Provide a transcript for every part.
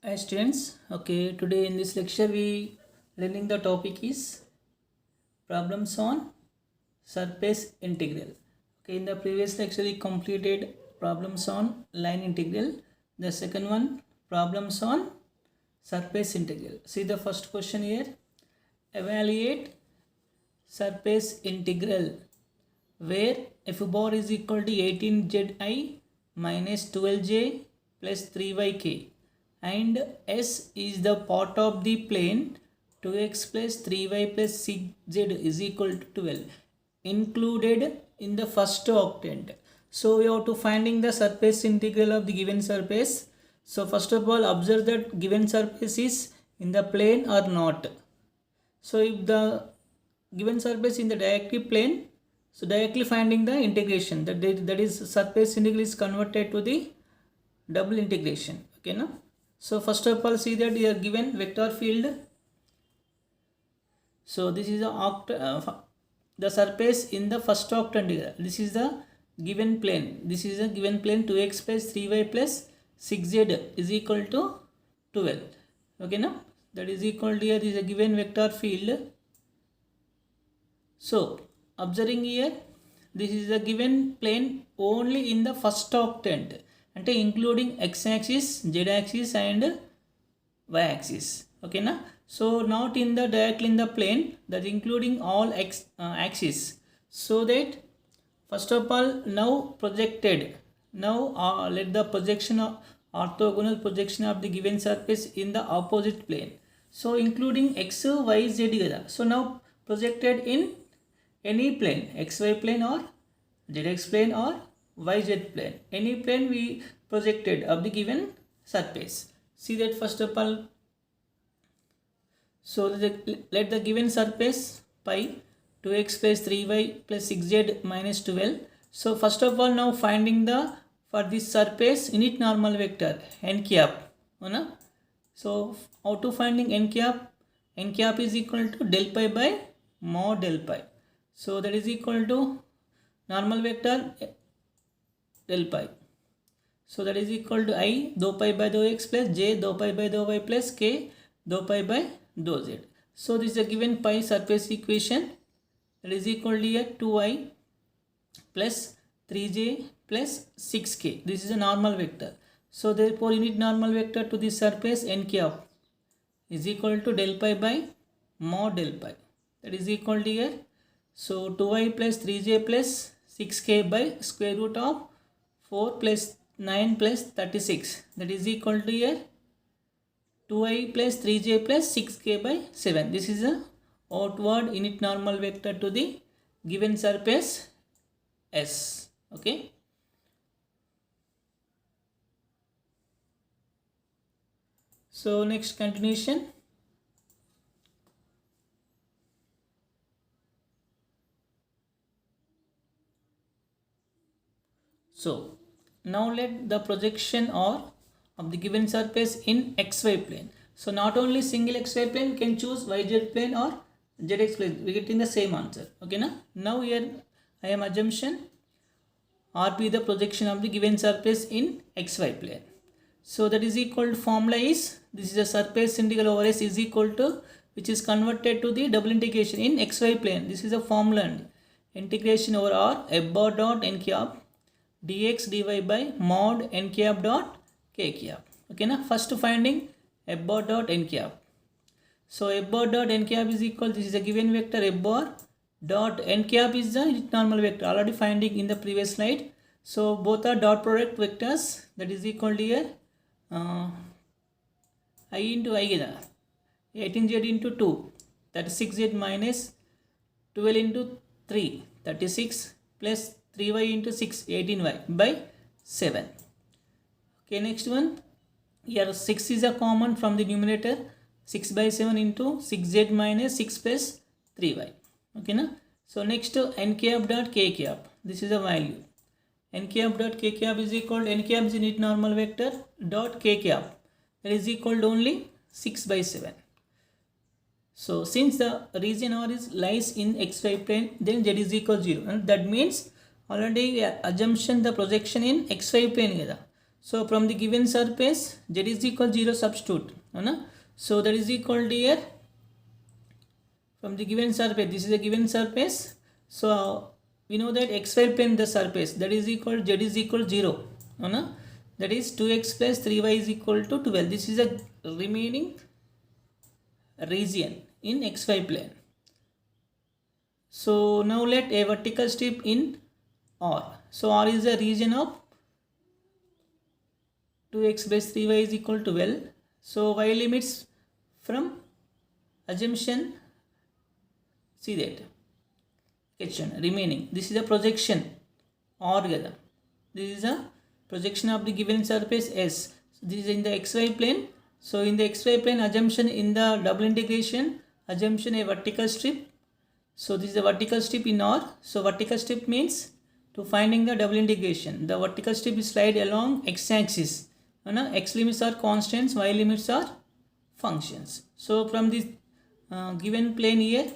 Hi students, okay, today in this lecture we learning the topic is problems on surface integral. Okay, in the previous lecture we completed problems on line integral. The second one, problems on surface integral. See the first question here. Evaluate surface integral where f bar is equal to 18zi minus 12j plus 3yk and s is the part of the plane 2x plus 3y plus 6z is equal to 12 included in the first octant. So we have to finding the surface integral of the given surface. So first of all observe that given surface is in the plane or not. So if the given surface in the directly plane, so directly finding the integration that is surface integral is converted to the double integration. Okay, now so first of all see that you are given vector field. So this is the surface in the first octant integral. This is the given plane. This is a given plane 2x plus 3y plus 6z is equal to 12. Okay, now that is equal to here is a given vector field. So observing here, this is a given plane only in the first octant, and including x-axis, z-axis and y-axis. Okay, na? So not in the directly in the plane, that including all x axis. So that first of all now projected. Now let the projection of orthogonal projection of the given surface in the opposite plane. So including x, y, z. So now projected in any plane, xy plane or zx plane or yz plane, any plane we projected of the given surface. See that first of all, so let the given surface pi 2x plus 3y plus 6z minus 12. So first of all now finding the for this surface unit normal vector n cap. So how to finding n cap? N cap is equal to del pi by mod del pi. So that is equal to normal vector del pi. So that is equal to I dou pi by dou x plus j dou pi by dou y plus k dou pi by dou z. So this is a given pi surface equation, that is equal to here 2i plus 3j plus 6k. This is a normal vector. So therefore unit normal vector to this surface n cap is equal to del pi by mod del pi. That is equal to here. So 2i plus 3j plus 6k by square root of 4 plus 9 plus 36. That is equal to here 2i plus 3j plus 6k by 7. This is a outward unit normal vector to the given surface S. Okay. So next continuation. So now let the projection or of the given surface in xy plane. So not only single xy plane, can choose yz plane or zx plane. We getting the same answer. Okay, now here I am assumption RP the projection of the given surface in xy plane. So that is equal to formula is, this is a surface integral over S is equal to, which is converted to the double integration in xy plane. This is a formula, integration over R f bar dot n cap dx dy by mod n cap dot k cap. Okay, now first finding f bar dot n cap. So f bar dot n cap is equal, this is a given vector f bar dot n cap is the normal vector, already finding in the previous slide. So both are dot product vectors, that is equal to here I into I, 18z into 2, that is 6z minus 12 into 3, 36 plus 3y into 6, 18y by 7. Okay, next one, here 6 is a common from the numerator, 6 by 7 into 6z minus 6 plus 3y. Okay, na? So next n cap dot k cap, this is a value. N cap dot k cap is equal to, n cap is unit normal vector dot k cap, that is equal to only 6 by 7. So since the region R is lies in xy plane, then z is equal to 0, and that means already assumption the projection in xy plane. So from the given surface z is equal 0 substitute, so that is equal to here from the given surface, this is a given surface, so we know that xy plane the surface, that is equal z is equal 0, that is 2x plus 3y is equal to 12. This is a remaining region in xy plane. So now let a vertical strip in R. So R is a region of 2x plus 3y is equal to 12. So y limits from assumption, see that question remaining, this is a projection or together, this is a projection of the given surface S. So this is in the xy plane. So in the xy plane assumption in the double integration, assumption a vertical strip. So this is a vertical strip in R. So vertical strip means to finding the double integration, the vertical strip is slide along x-axis, x limits are constants, y limits are functions. So from this given plane here,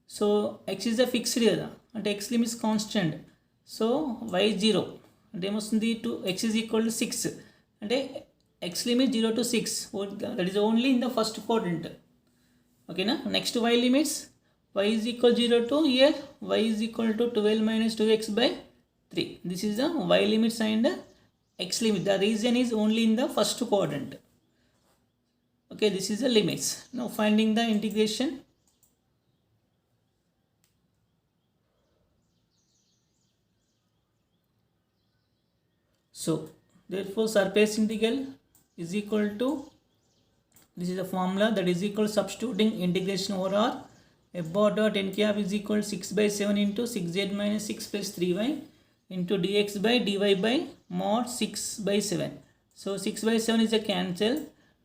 so x is a fixed here and x limit is constant, so y is 0 అంటే ఏమొస్తుంది to x is equal to 6 అంటే x limit 0 to 6, that is only in the first quadrant. Okay na. Next y limits, y is equal 0 to here y is equal to 12 minus 2x by 3. This is the y limits and x limit, the region is only in the first quadrant. Okay, this is the limits. Now finding the integration. So therefore surface integral is equal to, this is the formula, that is equal substituting integration over R, f bar dot n cap is equal 6 by 7 into 6z minus 6 plus 3y into dx by dy by mod 6 by 7. So 6 by 7 is a cancel,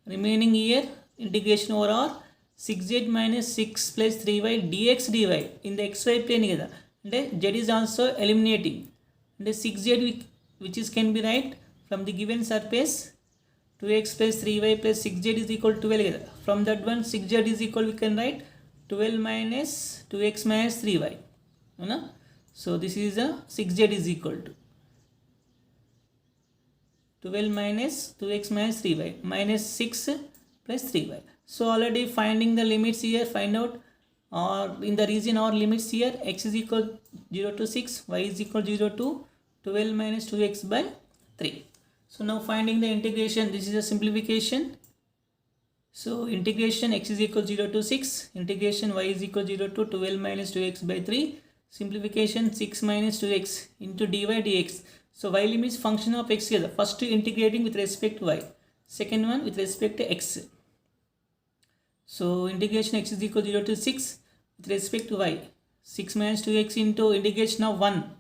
remaining here integration over R 6z minus 6 plus 3y dx dy in the xy plane kada, and z is also eliminating, and 6z which is can be right from the given surface 2x plus 3y plus 6z is equal to 12 kada. From that one 6z is equal, we can write 12 minus 2x minus 3y, so this is a 6z is equal to 12 minus 2x minus 3y minus 6 plus 3y. So already finding the limits here, find out or in the region or limits here, x is equal 0 to 6, y is equal 0 to 12 minus 2x by 3. So now finding the integration, this is a simplification. So integration x is equal 0 to 6, integration y is equal 0 to 12 minus 2x by 3, simplification 6 minus 2x into dy dx. So y limits function of x here, first integrating with respect to y, second one with respect to x. So integration x is equal 0 to 6 with respect to y, 6 minus 2x into integration of 1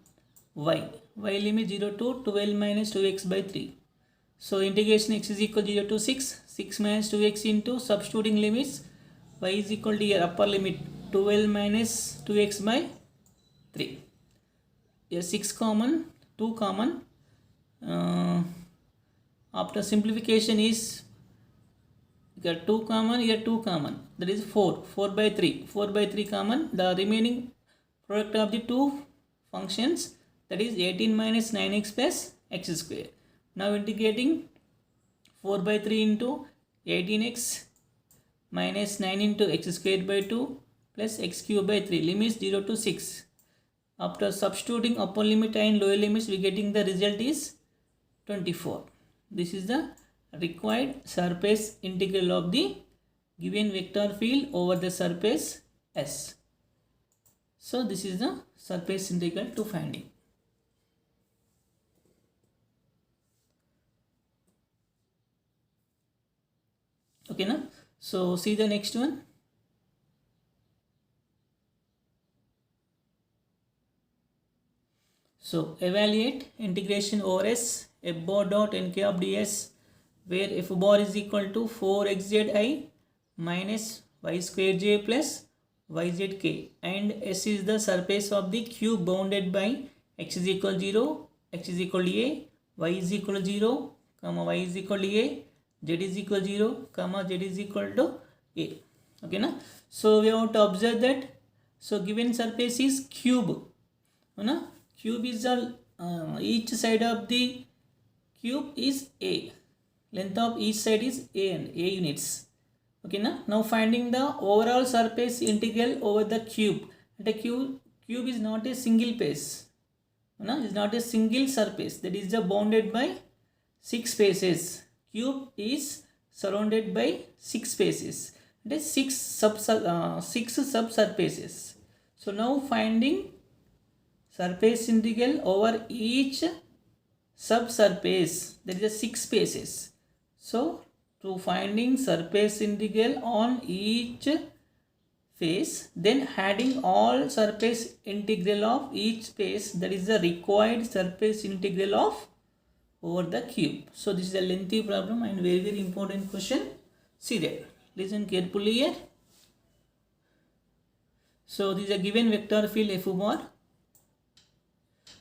y, y limit 0 to 12 minus 2x by 3. So integration x is equal 0 to 6, 6 minus 2x into substituting limits, y is equal to here upper limit 12 minus 2x by 3. Here 6 common, 2 common, after simplification is here 2 common, here 2 common, that is 4 by 3, 4 by 3 common, the remaining product of the two functions, that is 18 minus 9x plus x square. Now integrating 4 by 3 into 18x minus 9 into x squared by 2 plus x cube by 3, limits 0 to 6. After substituting upper limit and lower limits, we getting the result is 24. This is the required surface integral of the given vector field over the surface S. So this is the surface integral to finding. Okay na? So see the next one. So evaluate integration over S f bar dot n k of ds, where f bar is equal to 4xzi minus y square j plus yzk, and S is the surface of the cube bounded by x is equal 0, x is equal to a, y is equal to 0, comma y is equal to a, z is equal to 0, comma z is equal to a. Okay na? So we have to observe that, so given surface is cube, cube is each side of the cube is A. Length of each side is A and A units. Okay, now finding the overall surface integral over the cube. The cube is not a single face. Is not a single surface. That is bounded by 6 faces. Cube is surrounded by 6 faces. That is 6 subsurfaces. So now finding surface integral over each subsurface. There is a 6 faces. So to finding surface integral on each face, then adding all surface integral of each face, that is the required surface integral of over the cube. So this is a lengthy problem and very important question. See that. Listen carefully here. So this is a given vector field F bar.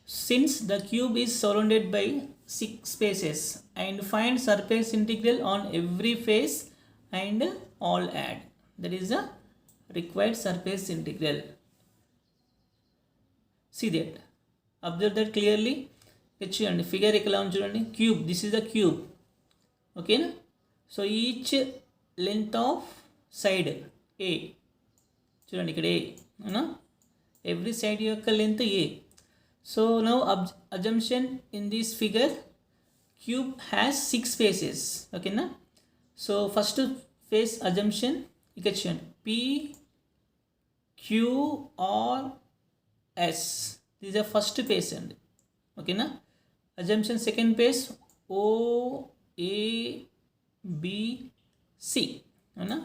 Since the cube is surrounded by 6 faces, and find surface integral on every face and all add. That is the required surface integral. See that. Observe that clearly. Figure చూడండి. Cube. This is the cube. Okay. So each length of side A. చూడండి ఇక్కడ A. Every side యొక్క length A. So now assumption in this figure, cube has 6 faces. Okay na? So first face assumption ఇక్కడ చూడండి P Q R S. This is the first face and okay na? Assumption second face O A B C. Ana?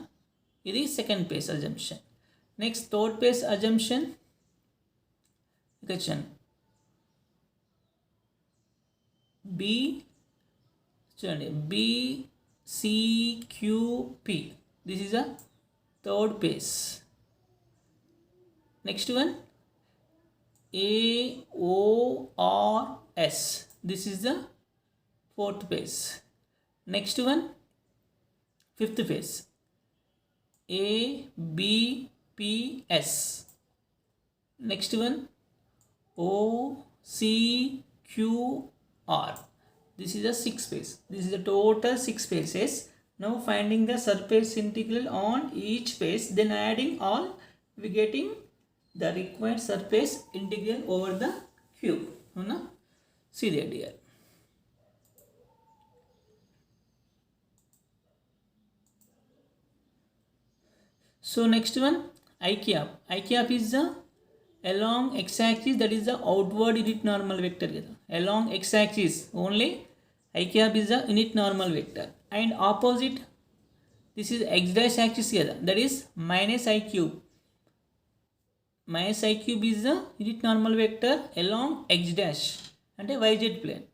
This is second face assumption. Next third face assumption ఇక్కడ చూడండి B C Q P. This is a third base. Next one A O R S. This is the fourth base. Next one fifth base A B P S. Next one O C Q R. This is a 6 face. This is the total 6 faces. Now finding the surface integral on each face, then adding all, we getting the required surface integral over the cube. See that here. So next one I cap. I cap is the along x-axis, that is the outward unit normal vector. Along x-axis only I cap is the unit normal vector, and opposite this is x dash axis here, that is minus I cube. Minus I cube is the unit normal vector along x dash and a yz plane.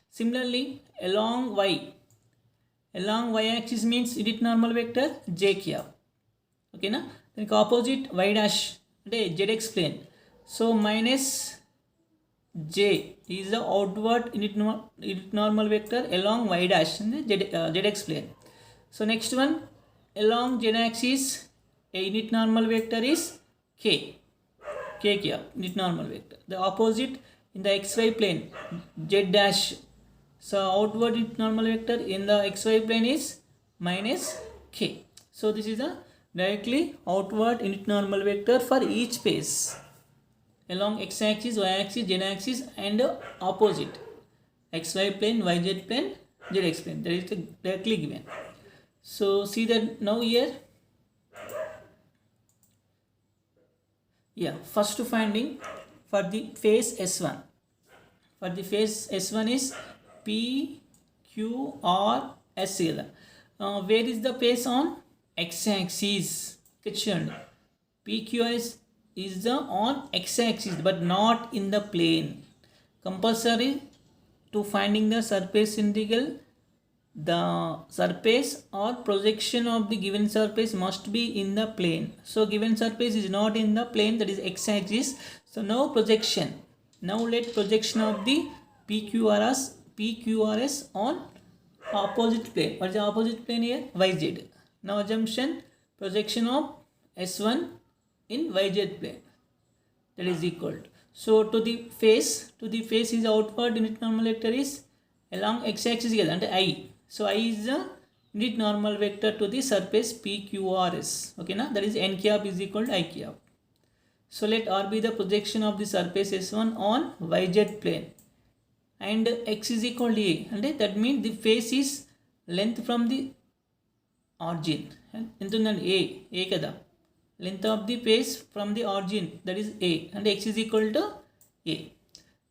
Similarly along y axis means unit normal vector j cap. Okay na? Then opposite y dash and a zx plane. So minus j is the outward unit normal vector along y dash and the zx plane. So next one along z axis a unit normal vector is k here, unit normal vector. The opposite in the xy plane z dash. So outward unit normal vector in the xy plane is minus k. So this is the directly outward unit normal vector for each face along x-axis, y-axis, z-axis and opposite xy plane, yz plane, zx plane. That is directly given. So see that now here. Yeah, first finding for the face S1. For the face S1 is P Q R S here. Where is the face on x-axis? PQS is the on x-axis but not in the plane. Compulsory to finding the surface integral, the surface or projection of the given surface must be in the plane. So given surface is not in the plane, that is x-axis. So now projection. Now let projection of the PQRS on opposite plane. What is the opposite plane here? YZ. Now assumption projection of S1 in YZ plane, that is equal to. So to the face is outward unit normal vector is along x-axis కదా అంటే I. So I is the unit normal vector to the surface PQRS. Okay na, that is n cap is equal to I cap. So let R be the projection of the surface S1 on yz plane and x is equal to A, and that means the face is length from the origin. ఎంత ఉందండి a కదా, length of the face from the origin, that is A, and x is equal to A.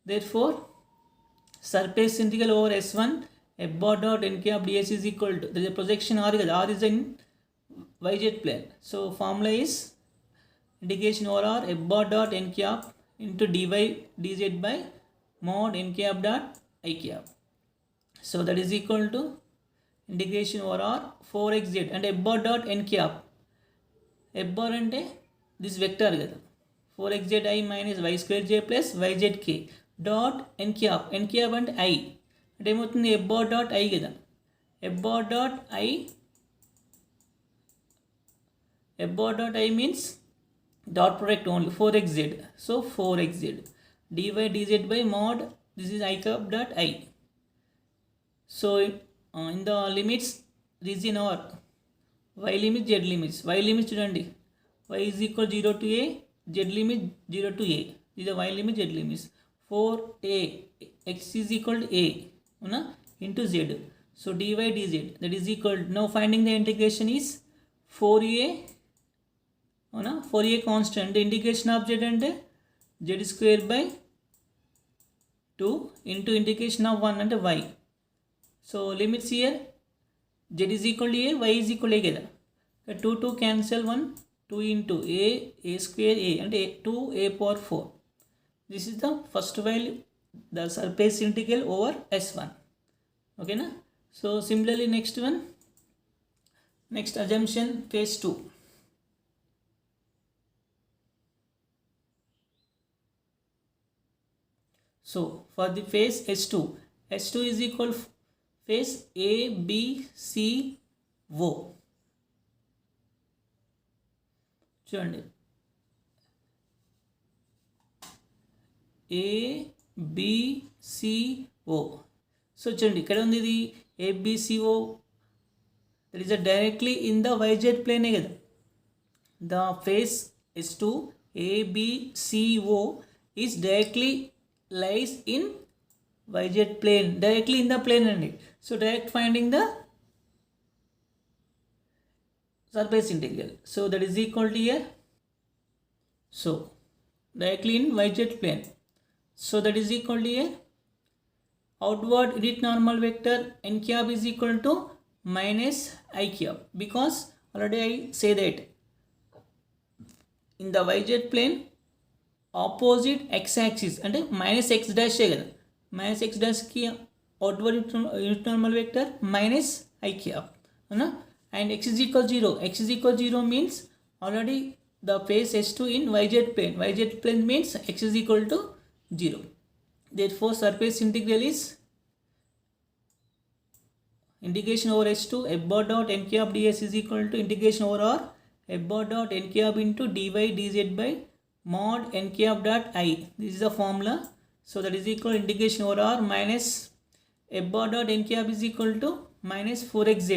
Therefore surface integral over S1 f bar dot n cap ds is equal to, there is a projection R kada, R is in yz plane. So formula is integration over R f bar dot n cap into dy dz by mod n cap dot I cap. So that is equal to integration over R 4xz and f bar dot n cap. F bar అంటే this vector కదా, 4xzi minus y square j plus yzk dot n cap. n cap అంటే I అంటే ఏమవుతుంది, f bar dot I కదా, f bar dot I means dot product only 4xz. So 4xz dy dz by mod, this is I cap dot I. So in the limits region or y limit z limits, y limit చూడండి, y is equal 0 to a, z limit 0 to a, this is the y limit z limits 4a, x is equal to a అవునా into z. So dy dz that is equal to, now finding the integration is 4a అవునా, 4a constant, the integration of z అంటే z square by 2 into integration of 1 అంటే y. So limits here z is equal to a, y is equal to a కదా, 2 cancel 1, 2 into a square a అంటే 2a power 4. This is the first value, the surface integral over S1. Okay na. So similarly next one, next assumption phase 2. So for the phase S2 is equal phase A, B, C, O. చూడండి A, B, C, O. So చూడండి ఇక్కడ ఉంది ఇది ABCO, that is directly in the yz plane కదా, the phase S2 ABCO is directly lies in yz plane, directly in the plane అండి. So direct finding the surface integral, so that is equal to here, so directly in yz plane, so that is equal to here, outward unit normal vector n cap is equal to minus I cap, because already I say that in the yz plane opposite x axis అంటే minus x dash కదా, minus x డాష్కి outward unit normal vector minus I cap అవునా, and x is equal 0, x is equal 0 means already the phase S2 in yz plane means x is equal to 0. Therefore surface integral is integration over S2 f bar dot n cap ds is equal to integration over R f bar dot n cap into dy dz by mod n cap dot I. This is the formula. So that is equal to integration over R minus f bar dot n cap is equal to minus 4xz.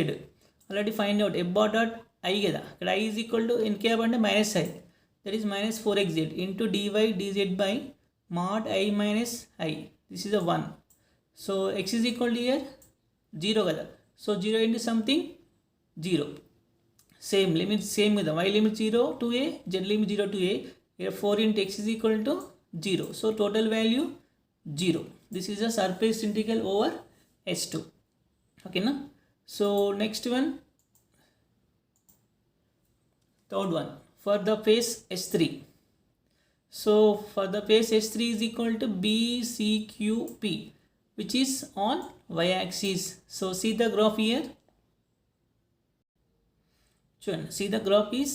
Already find out f bar dot I కదా, ఇక్కడ I is equal to n cap అంటే minus I, that is minus 4xz into dy dz by mod I minus I. This is a 1. So x is equal to here 0 కదా, so 0 into something 0, same limit same కదా, y limit 0 to a, z limit 0 to a, here 4 into x is equal to 0, so total value 0. This is a surface integral over S2. Okay na. So next one, third one for the phase S3. So for the phase S3 is equal to BCQP, which is on y-axis. So see the graph here. See the graph is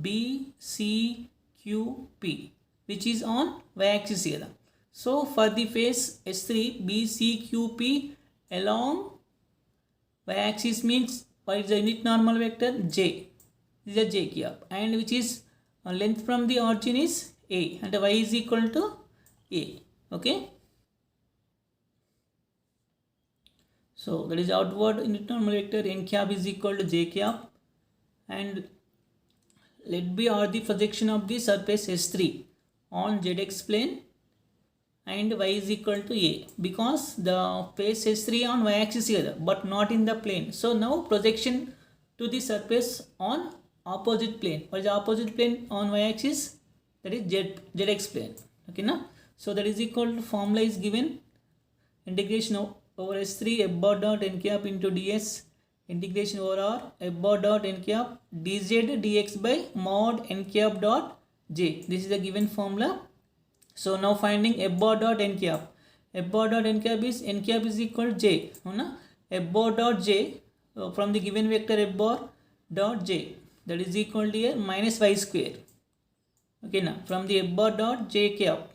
BCQP, which is on y-axis here. So for the phase S3 BCQP along y-axis means what is the unit normal vector J, this is a J cap, and which is length from the origin is A, and y is equal to A. Okay. So that is outward unit normal vector n cap is equal to j cap, and let be or the projection of the surface S3 on zx plane and y is equal to a, because the face S3 on y axis here but not in the plane. So now projection to the surface on opposite plane. What is the opposite plane on y axis? That is zx plane. Okay, now so that is equal to formula is given, integration over S3 f bar dot n cap into ds, integration over r f bar dot n cap dz dx by mod n cap dot j. This is the given formula. So now finding f bar dot n cap. F bar dot n cap is equal to j. F bar dot j from the given vector f bar dot j, that is equal to here minus y square. Okay, now from the f bar dot j cap,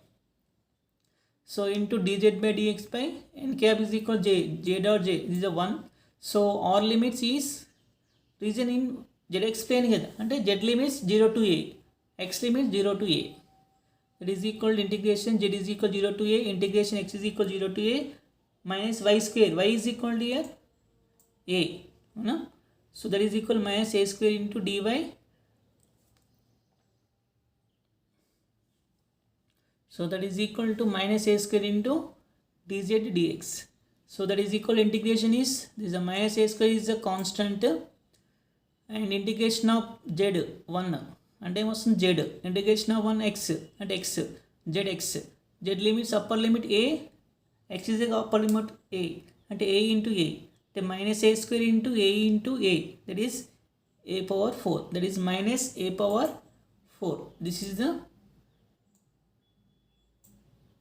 so into dz by dx by n cap is equal to j dot j, this is a 1. So our limits is region in zx plane here, ante z limits 0 to a, x limits 0 to a. That is equal to integration z is equal to 0 to a, integration x is equal to 0 to a minus y square, y is equal to here a. So that is equal minus a square into dy. So that is equal to minus a square into dz dx. So that is equal integration is, this is a minus a square is a constant, and integration of z 1 అంటే ఏమొస్తుంది z, integration of 1 x అంటే x, zx, z limits upper limit a, x is upper limit a, అంటే a into a, అంటే minus a square into a into a, that is a power 4, that is minus a power 4. This is the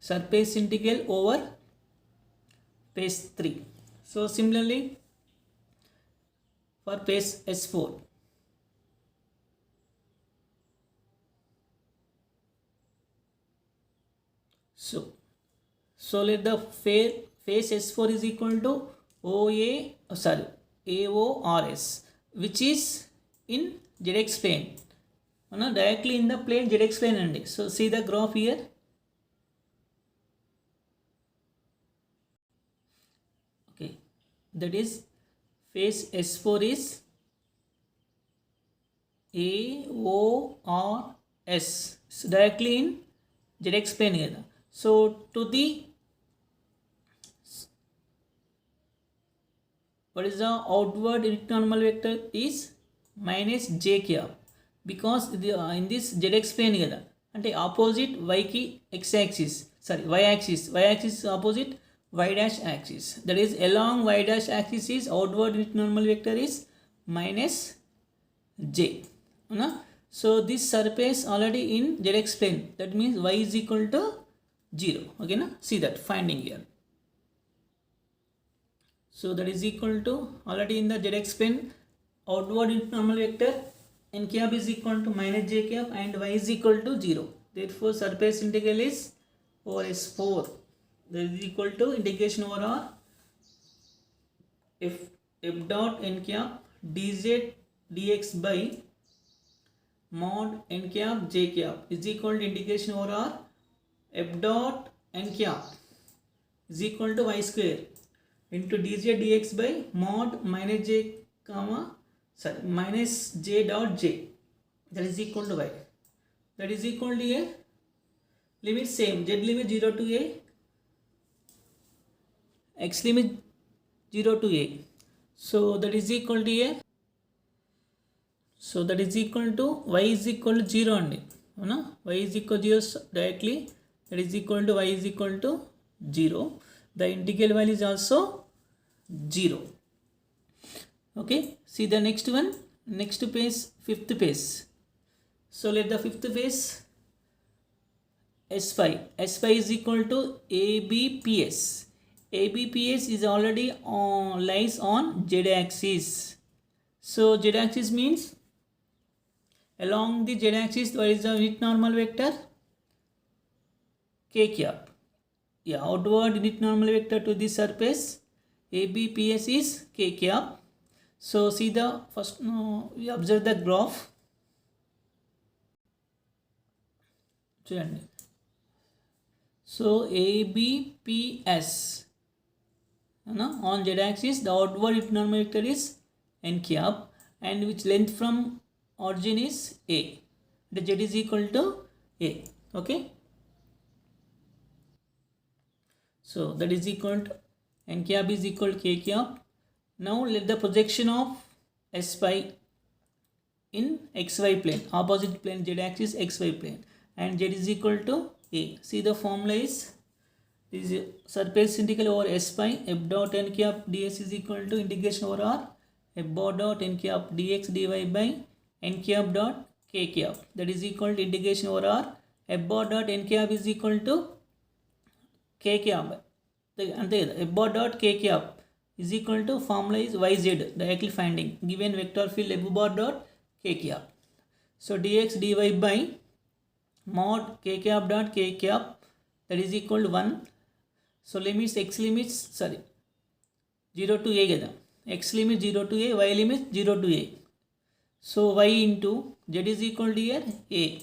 surface integral over phase 3. So similarly for phase S4, so let the phase S4 is equal to AORS, which is in zx plane, directly in the plane zx plane only. So see the graph here. Okay, that is phase S4 is AORS, so directly in zx plane here. So to the, what is the outward unit normal vector is minus j cap, because in this zx plane here అంటే opposite y ki x axis, sorry y axis opposite y dash axis, that is along y dash axis is outward unit normal vector is minus j. So this surface already in zx plane, that means y is equal to 0. Okay, na? See that finding here. So that is equal to already in the zx plane outward unit normal vector n cap is equal to minus j cap and y is equal to 0. Therefore surface integral is over S4, that is equal to integration over r f dot n cap dz dx by mod n cap j cap is equal to integration over r f dot n cap is equal to y square into dz dx by mod minus j minus j dot j, that is equal to y, that is equal to a limit same, z limit 0 to a, x limit 0 to a. So that is equal to a, so that is equal to y is equal to 0 only, y is equal to 0 directly, that is equal to y is equal to 0. The integral value is also 0. Okay, see the next one, next phase, fifth phase. So let the fifth phase S5 is equal to ABPS. ABPS is already lies on z axis. So z axis means along the z axis what is the unit normal vector? K cap. Yeah, outward unit normal vector to the surface ABPS is K cap. So see the first, we observe the graph. So ABPS on z axis the outward normal vector is n cap and which length from origin is a. The z is equal to a. Okay, so that is equal to n cap is equal to k cap. Now let the projection of s pi in xy plane, opposite plane z axis xy plane, and z is equal to a. See the formula is this is surface integral over s pi f dot n cap ds is equal to integration over r f bar dot n cap dx dy by n cap dot k cap, that is equal to integration over r f bar dot n cap is equal to k cap and f bar dot k cap is equal to formula is yz directly finding given vector field f bar dot k cap. So dx dy by mod k cap dot k cap, that is equal to 1. So limits x limits 0 to a kada, x limit 0 to a, y limit 0 to a. So y into z is equal to here a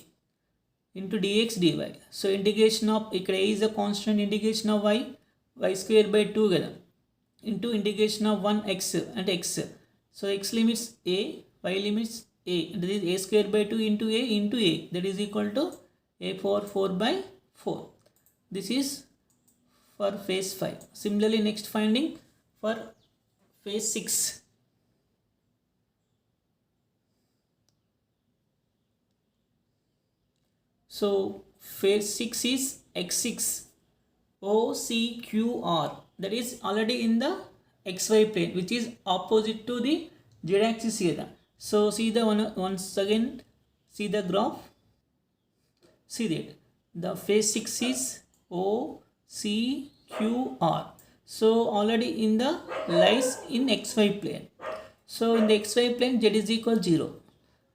into dx dy. So integration of ikkada a is a constant, integration of y square by 2 kada into integration of 1 x and x. So x limits a, y limits a, that is a square by 2 into a, that is equal to a power 4 by 4. This is for phase 5. Similarly, next finding for phase 6. So phase 6 is x6 OCQR, that is already in the xy plane which is opposite to the z axis here. So see the once again, see the graph, see that the phase 6 is OCQR. So already in the lies in xy plane. So in the xy plane z is equal 0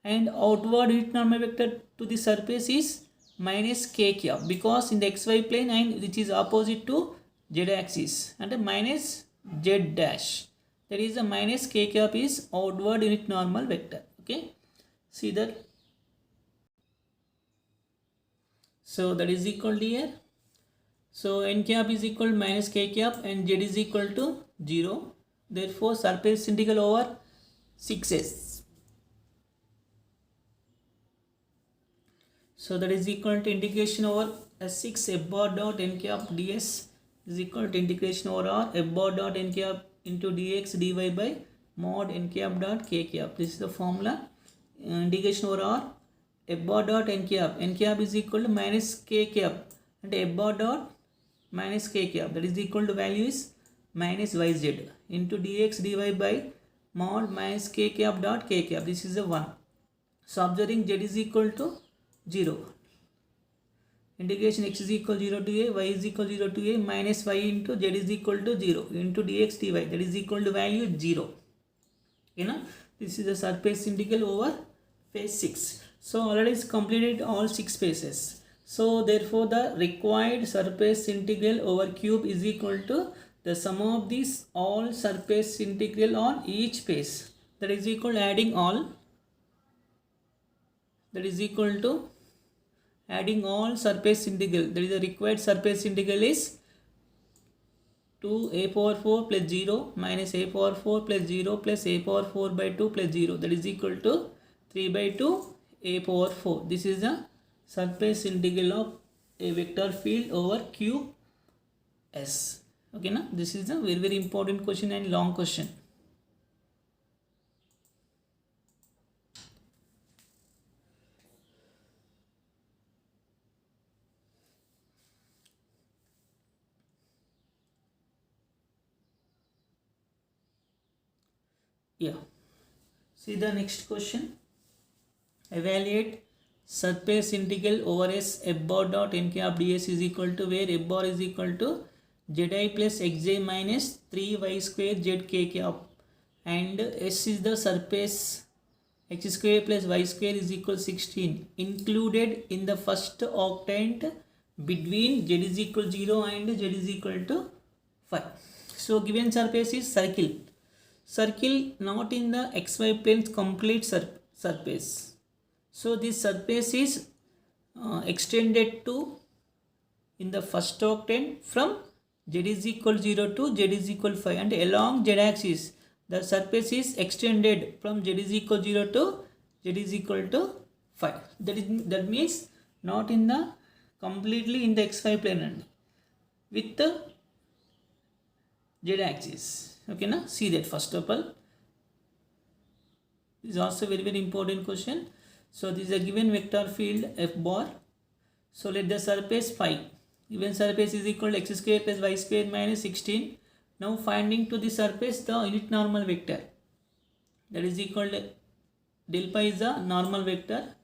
and outward unit normal vector to the surface is minus k cap, because in the xy plane and which is opposite to z axis, and minus z dash, that is the minus k cap is outward unit normal vector. Okay, see that. So that is equal to here. So n cap is equal to minus k cap and z is equal to 0. Therefore surface integral over 6s. So that is equal to integration over s6 f bar dot n cap ds is equal to integration over r f bar dot n cap into dx dy by mod n cap dot k cap. This is the formula. Integration over r f bar dot n cap is equal to minus k cap and f bar dot minus k cap, that is equal to value is minus yz into dx dy by mod minus k cap dot k cap. This is the 1. So observing z is equal to 0, integration x is equal 0 to a, y is equal 0 to a, minus y into z is equal to 0 into dx dy, that is equal to value 0. This is the surface integral over phase 6. So already it's completed all 6 phases. So therefore the required surface integral over cube is equal to the sum of these all surface integral on each phase, that is equal to adding all, that is equal to adding all surface integral, that is the required surface integral is 2 a power 4 plus 0 minus a power 4 plus 0 plus a power 4 by 2 plus 0, that is equal to 3 by 2 a power 4. This is the surface integral of a vector field over cube S. Okay, now this is a very very important question and long question. Yeah, see the next question. Evaluate surface integral over s f bar dot n cap ds is equal to where f bar is equal to zi plus xj minus 3y square z k cap and s is the surface x square plus y square is equal 16 included in the first octant between z is equal 0 and z is equal to 5. So given surface is circle not in the xy plane's complete surface. So this surface is extended to in the first octant from z is equal 0 to z is equal 5, and along z axis the surface is extended from z is equal 0 to z is equal to 5. That means not in the completely in the xy plane and with the z axis. Okay, now see that first of all. This is also very important question. So this is a given vector field f bar. So let the surface phi, given surface is equal to x square plus y square minus 16. Now finding to the surface the unit normal vector, that is equal to del pi is the normal vector.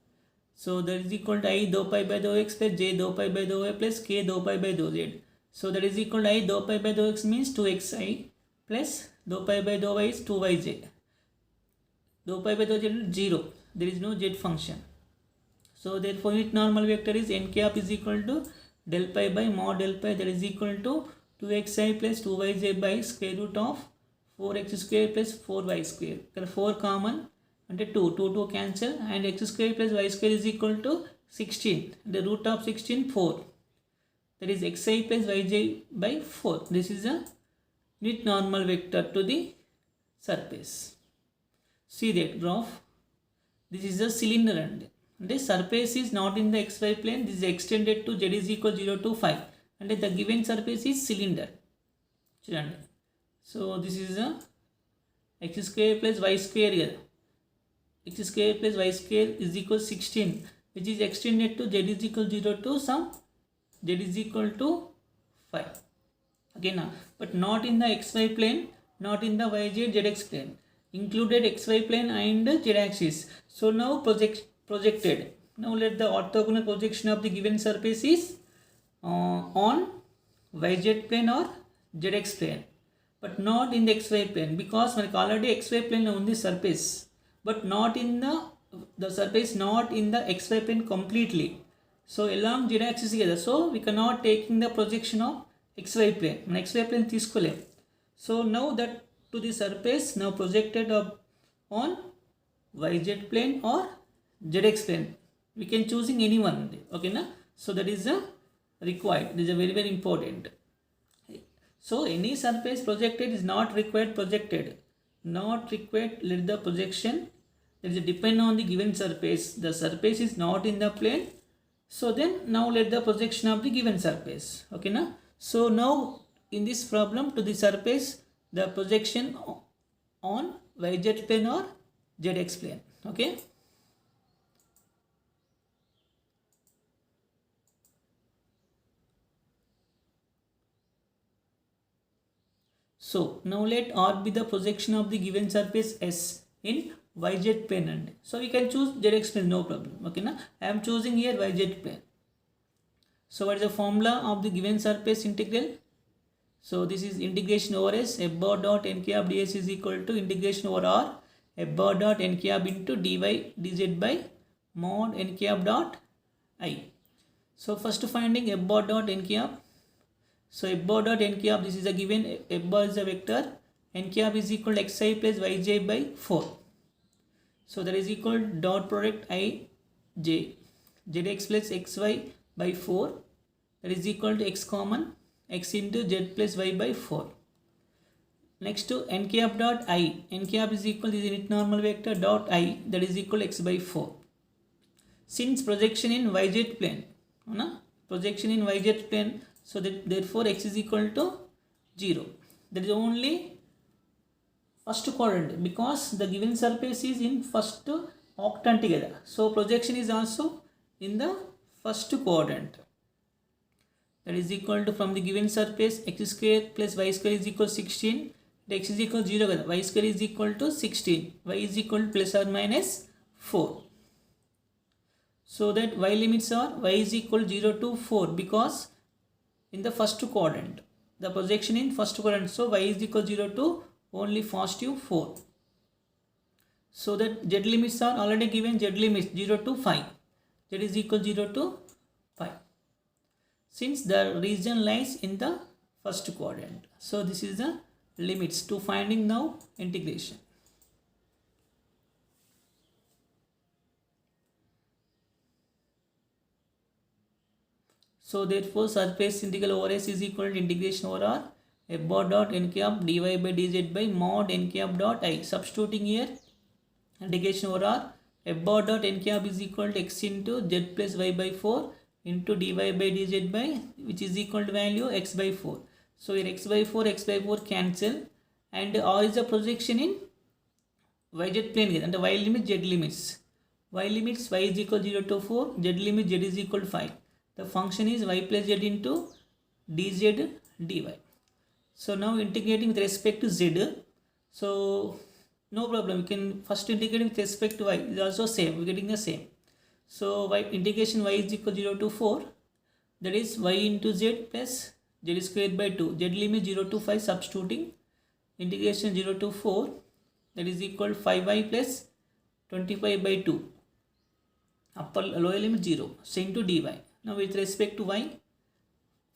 So that is equal to I dou pi by dou x plus j dou pi by dou y plus k dou pi by dou z. So that is equal to I dou pi by dou x means 2xi plus dou pi by dou y is 2yj. Dou pi by dou z is 0. There is no z function. So therefore unit normal vector is n cap is equal to del pi by mod del pi, that is equal to 2xi plus 2yj by square root of 4x square plus 4y square. There 4 common and 2 cancel, and x square plus y square is equal to 16. The root of 16 4. That is xi plus yj by 4. This is a unit normal vector to the surface. See that graph. This is a cylinder and the surface is not in the xy plane. This is extended to z is equal 0 to 5, and the given surface is cylinder. So this is a x square plus y square here. X square plus y square is equal 16, which is extended to z is equal 0 to some z is equal to 5. Okay, now but not in the xy plane, not in the yz zx plane. Included xy plane and z axis. So now projected. Now let the orthogonal projection of the given surface is on yz plane or zx plane, but not in the xy plane, because మనకి already xy plane on the surface, but not in the surface not in the xy plane completely. So along z axis together, so we cannot taking the projection of xy plane. మన xy plane తీసుకోలేం. So now that to the surface now projected on yz plane or zx plane, we can choosing any one. Okay na? So that is a required. This is a very important. So any surface projected is not required projected, not required. Let the projection, that is depend on the given surface. The surface is not in the plane, so then now let the projection of the given surface. Okay na? So now in this problem to the surface the projection on yz plane or zx plane. Okay. So now let R be the projection of the given surface S in yz plane, and so we can choose zx plane, no problem. Okay na? I am choosing here yz plane. So what is the formula of the given surface integral? So this is integration over S f bar dot n cap ds is equal to integration over R f bar dot n cap into dy dz by mod n cap dot I. So first finding f bar dot n cap. So f bar dot n cap, this is a given, f bar is a vector, n cap is equal to xi plus yj by 4. So that is equal to dot product I j zx plus xy by 4, that is equal to x common x into z plus y by 4. Next to n cap dot I, n cap is equal to the unit normal vector dot I, that is equal to x by 4. Since projection in yz plane, projection in yz plane, so that therefore x is equal to 0. That is only first quadrant, because the given surface is in first octant together. So projection is also in the first quadrant. That is equal to from the given surface x square plus y square is equal to 16. X is equal to 0, y square is equal to 16, y is equal to plus or minus 4. So that y limits are y is equal to 0 to 4, because in the first quadrant, the projection in first quadrant, so y is equal to 0 to only positive 4. So that z limits are already given, z limits 0 to 5, z is equal to 0 to 5, since the region lies in the first quadrant. So this is the limits to finding now integration. So therefore surface integral over S is equal to integration over R f bar dot n cap dy by dz by mod n cap dot I. Substituting here, integration over R f bar dot n cap is equal to x into z plus y by 4 into dy by dz by, which is equal to value x by 4. So here x by 4 cancel, and R is a projection in yz plane and the y limit z limits. Y limits y is equal to 0 to 4, z limit z is equal to 5. The function is y plus z into dz dy. So now integrating with respect to z. So no problem, we can first integrate with respect to y, is also same, we're getting the same. So y integration y is equal to 0 to 4, that is y into z plus z square by 2. Z limit 0 to 5, substituting integration 0 to 4, that is equal to 5y plus 25 by 2. Upper lower limit 0. So into dy. Now with respect to y,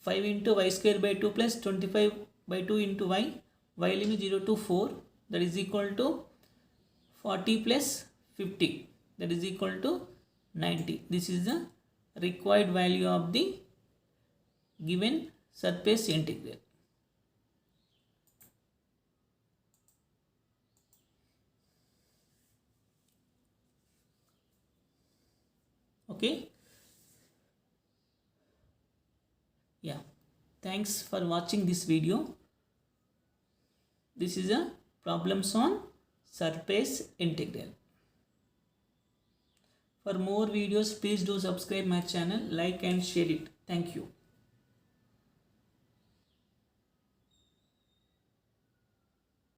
5 into y square by 2 plus 25 by 2 into y limit 0 to 4, that is equal to 40 plus 50, that is equal to 90. This is the required value of the given surface integral. Okay. Yeah. Thanks for watching this video. This is a problems on surface integral. For more videos, please do subscribe my channel, like and share it. Thank you.